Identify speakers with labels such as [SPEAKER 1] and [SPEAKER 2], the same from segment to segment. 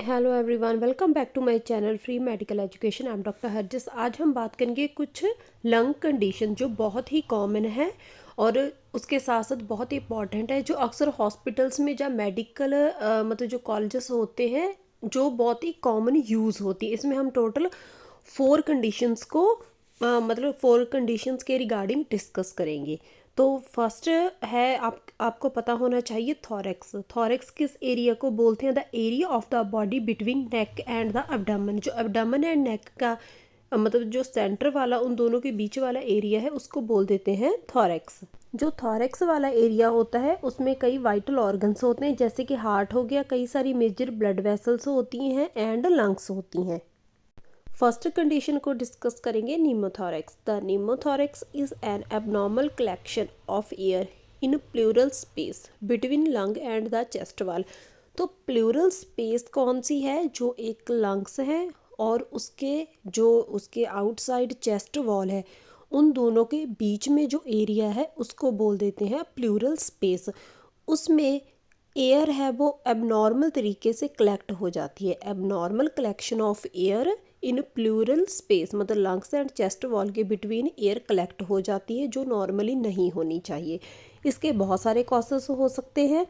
[SPEAKER 1] Hello everyone, welcome back to my channel free medical education. I am doctor Harjis. आज हम बात करेंगे कुछ लंग कंडीशन जो बहुत ही कॉमन है और उसके साथ साथ बहुत ही इंपॉर्टेंट है, जो अक्सर हॉस्पिटल्स में या मेडिकल मतलब जो कॉलेजेस होते हैं जो बहुत ही कॉमन यूज़ होती है। इसमें हम टोटल 4 कंडीशंस को मतलब 4 कंडीशंस के रिगार्डिंग डिस्कस करेंगे। तो फर्स्ट है, आपको पता होना चाहिए थॉरेक्स। थॉरेक्स किस एरिया को बोलते हैं? The area of the body between neck and the abdomen. जो एब्डोमेन एंड नेक का मतलब जो सेंटर वाला, उन दोनों के बीच वाला एरिया है, उसको बोल देते हैं थॉरेक्स। जो थॉरेक्स वाला एरिया होता है उसमें कई वाइटल ऑर्गन्स होते हैं, जैसे कि हार्ट हो गया, कई सारी मेजर ब्लड वेसल्स होती हैं एंड लंग्स होती हैं। फर्स्ट कंडीशन को डिस्कस करेंगे, pneumothorax. The pneumothorax is an abnormal collection of air in pleural space between lung and the chest wall. तो प्लूरल स्पेस कौन सी है? जो एक लंग्स है और उसके आउटसाइड चेस्ट वॉल है, उन दोनों के बीच में जो एरिया है उसको बोल देते हैं प्लूरल स्पेस। उसमें एयर है वो एबनॉर्मल तरीके से कलेक्ट हो जाती है। Abnormal collection of air in pleural space मतलब लंग्स एंड चेस्ट वॉल के बिटवीन एयर कलेक्ट हो जाती है, जो नॉर्मली नहीं होनी चाहिए। इसके बहुत सारे कॉजेस हो सकते हैं,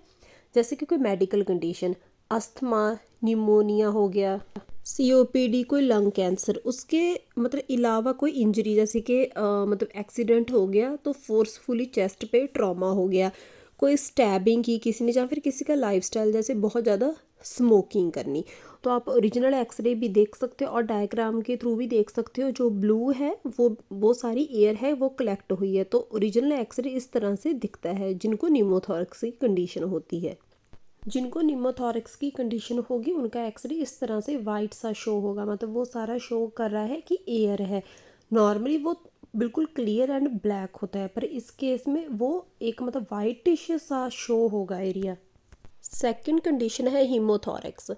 [SPEAKER 1] जैसे कि कोई मेडिकल कंडीशन, अस्थमा, निमोनिया हो गया, सीओपीडी, कोई लंग कैंसर, उसके मतलब अलावा कोई इंजरी, जैसे कि मतलब एक्सीडेंट हो गया तो फोर्सफुली चेस्ट पे ट्रॉमा हो गया, कोई स्टैबिंग की किसी ने, या फिर किसी का लाइफस्टाइल जैसे बहुत ज़्यादा स्मोकिंग करनी। तो आप ओरिजिनल एक्सरे भी देख सकते हो और डायग्राम के थ्रू भी देख सकते हो। जो ब्लू है वो सारी एयर है वो कलेक्ट हुई है। तो ओरिजिनल एक्सरे इस तरह से दिखता है जिनको निमोथोरेक्स की कंडीशन होती है। जिनको निमोथोरेक्स की कंडीशन होगी उनका एक्सरे इस तरह से वाइट सा शो होगा, मतलब वो सारा शो कर रहा है कि एयर है। नॉर्मली वो बिल्कुल क्लियर एंड ब्लैक होता है, पर इस केस में वो एक मतलब वाइटिश सा शो होगा एरिया। सेकंड कंडीशन है हीमोथोरेक्स।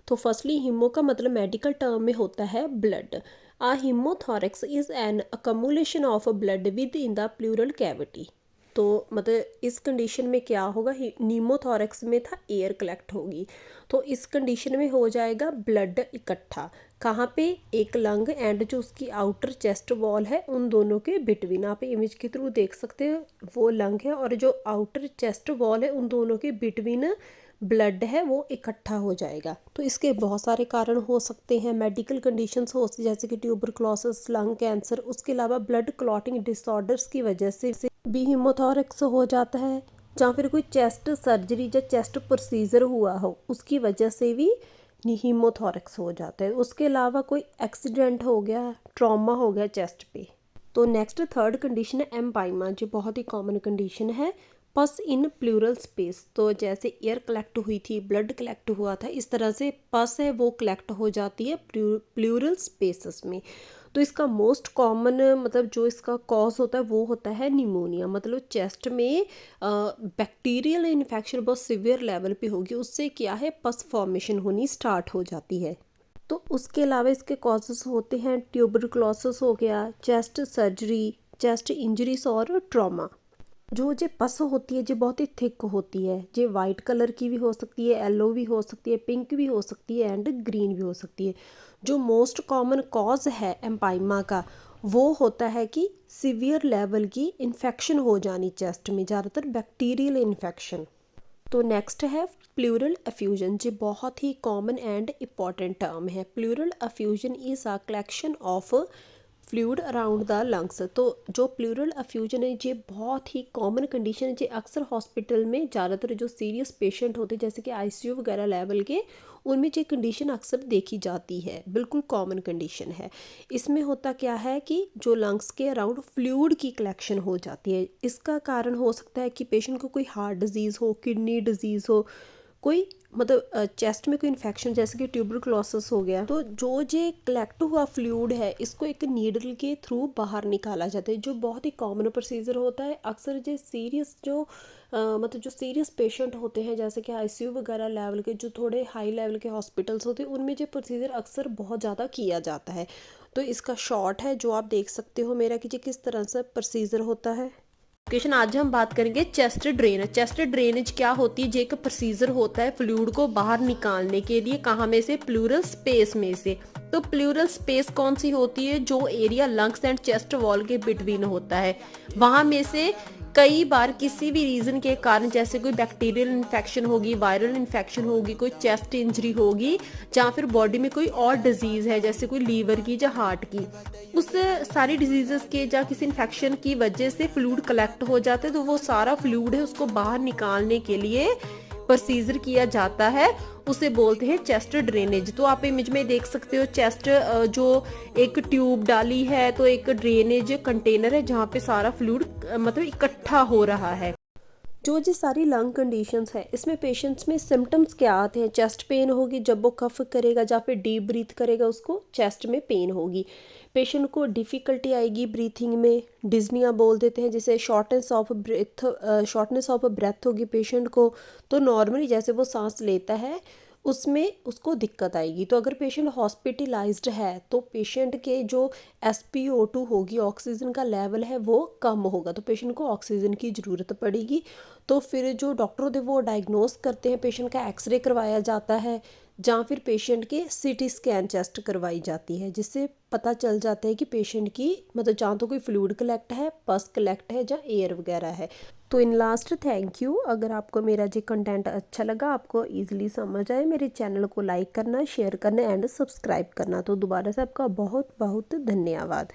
[SPEAKER 1] तो फर्स्टली हीमो का मतलब मेडिकल टर्म में होता है blood. A haemothorax is an accumulation of blood within the pleural cavity. तो मतलब इस कंडीशन में क्या होगा, नीमोथोरेक्स में था एयर कलेक्ट होगी, तो इस कंडीशन में हो जाएगा ब्लड इकट्ठा। कहाँ पे? एक लंग एंड जो उसकी आउटर चेस्ट वॉल है उन दोनों के बिटवीन। आप इमेज के थ्रू देख सकते हो, वो लंग है और जो आउटर चेस्ट वॉल है उन दोनों के बिटवीन ब्लड है वो इकट्ठा हो जाएगा। तो इसके बहुत सारे कारण हो सकते हैं, मेडिकल कंडीशंस हो सकती जैसे कि ट्यूबरक्लोसिस, लंग कैंसर। उसके अलावा ब्लड क्लॉटिंग डिसऑर्डर्स की वजह से भी हीमोथोरेक्स हो जाता है, या फिर कोई चेस्ट सर्जरी या चेस्ट प्रोसीजर हुआ हो उसकी वजह से भी हीमोथोरेक्स हो जाता है। उसके अलावा कोई एक्सीडेंट हो गया, ट्रॉमा हो गया चेस्ट पे। तो नेक्स्ट थर्ड कंडीशन है एम्पाइमा, जो बहुत ही कॉमन कंडीशन है, पस इन प्लूरल स्पेस। तो जैसे एयर कलेक्ट हुई थी, ब्लड कलेक्ट हुआ था, इस तरह से पस है वो कलेक्ट हो जाती है प्लूरल स्पेसेस में। तो इसका मोस्ट कॉमन मतलब जो इसका कॉज होता है वो होता है निमोनिया। मतलब चेस्ट में बैक्टीरियल इन्फेक्शन बहुत सीवियर लेवल पे होगी, उससे क्या है, पस फॉर्मेशन होनी स्टार्ट हो जाती है। तो उसके अलावा इसके कॉजेस होते हैं ट्यूबरक्लोसिस हो गया, चेस्ट सर्जरी, चेस्ट इंजरीज और ट्रॉमा। जो पस होती है जो बहुत ही थिक होती है, जो वाइट कलर की भी हो सकती है, येलो भी हो सकती है, पिंक भी हो सकती है एंड ग्रीन भी हो सकती है। जो मोस्ट कॉमन कॉज है एम्पाइमा का वो होता है कि सीवियर लेवल की इन्फेक्शन हो जानी चेस्ट में, ज़्यादातर बैक्टीरियल इन्फेक्शन। तो नेक्स्ट है प्लूरल एफ्यूजन, जो बहुत ही कॉमन एंड इम्पॉर्टेंट टर्म है। Pleural effusion is a collection of fluid around the lungs. तो जो प्लूरल एफ्यूजन है ये बहुत ही कॉमन कंडीशन है, जो अक्सर हॉस्पिटल में ज़्यादातर जो सीरियस पेशेंट होते हैं जैसे कि आईसीयू वगैरह लेवल के, उनमें ये कंडीशन अक्सर देखी जाती है, बिल्कुल कॉमन कंडीशन है। इसमें होता क्या है कि जो लंग्स के अराउंड फ्लूइड की कलेक्शन हो जाती है। इसका कारण हो सकता है कि पेशेंट को कोई हार्ट डिजीज़ हो, किडनी डिजीज़ हो, कोई मतलब चेस्ट में कोई इन्फेक्शन जैसे कि ट्यूबरक्लोसिस हो गया। तो जो ये कलेक्ट हुआ फ्लूइड है इसको एक नीडल के थ्रू बाहर निकाला जाता है, जो बहुत ही कॉमन प्रोसीजर होता है। अक्सर जो सीरियस मतलब जो सीरियस पेशेंट होते हैं जैसे कि आईसीयू वगैरह लेवल के, जो थोड़े हाई लेवल के हॉस्पिटल्स होते हैं, उनमें ये प्रोसीजर अक्सर बहुत ज़्यादा किया जाता है। तो इसका शॉर्ट है जो आप देख सकते हो मेरा कि ये किस तरह से प्रोसीजर होता है। क्वेश्चन आज हम बात करेंगे चेस्ट ड्रेनेज। चेस्ट ड्रेनेज क्या होती है? जो एक प्रोसीजर होता है फ्लूइड को बाहर निकालने के लिए। कहाँ में से? प्लूरल स्पेस में से। तो प्लूरल स्पेस कौन सी होती है? जो area lungs and chest wall के बिटवीन होता है, वहां में से कई बार किसी भी रीजन के कारण, जैसे कोई बैक्टीरियल इन्फेक्शन होगी, वायरल इन्फेक्शन होगी, कोई चेस्ट इंजरी होगी, या फिर बॉडी में कोई और डिजीज है जैसे कोई लीवर की या हार्ट की, उस सारी डिजीजेस के या किसी इन्फेक्शन की वजह से फ्लूइड कलेक्ट हो जाता है, तो वो सारा फ्लूइड है उसको बाहर निकालने के लिए प्रोसीजर किया जाता है, उसे बोलते हैं चेस्ट ड्रेनेज। तो आप इमेज में देख सकते हो चेस्ट जो एक ट्यूब डाली है, तो एक ड्रेनेज कंटेनर है जहाँ पे सारा फ्लूइड मतलब इकट्ठा हो रहा है। जो जी सारी लंग कंडीशंस है, इसमें पेशेंट्स में सिम्टम्स क्या आते हैं? चेस्ट पेन होगी जब वो कफ करेगा या फिर डीप ब्रीथ करेगा, उसको चेस्ट में पेन होगी। पेशेंट को डिफ़िकल्टी आएगी ब्रीथिंग में, डिज्निया बोल देते हैं जिसे, शॉर्टनेस ऑफ ब्रेथ होगी पेशेंट को। तो नॉर्मली जैसे वो सांस लेता है उसमें उसको दिक्कत आएगी। तो अगर पेशेंट हॉस्पिटलाइज्ड है तो पेशेंट के जो SpO2 होगी, ऑक्सीजन का लेवल है, वो कम होगा, तो पेशेंट को ऑक्सीजन की ज़रूरत पड़ेगी। तो फिर जो डॉक्टर होते हैं वो डायग्नोस करते हैं, पेशेंट का एक्सरे करवाया जाता है, ਜਾਂ फिर पेशेंट के CT स्कैन चेस्ट करवाई जाती है, जिससे पता चल जाता है कि पेशेंट की मतलब जहाँ तो कोई फ्लूइड कलेक्ट है, पस कलेक्ट है, या एयर वगैरह है। तो इन लास्ट थैंक यू। अगर आपको मेरा जो कंटेंट अच्छा लगा, आपको ईजिली समझ आए, मेरे चैनल को लाइक करना, शेयर करना एंड सब्सक्राइब करना। तो दोबारा से आपका बहुत बहुत धन्यवाद।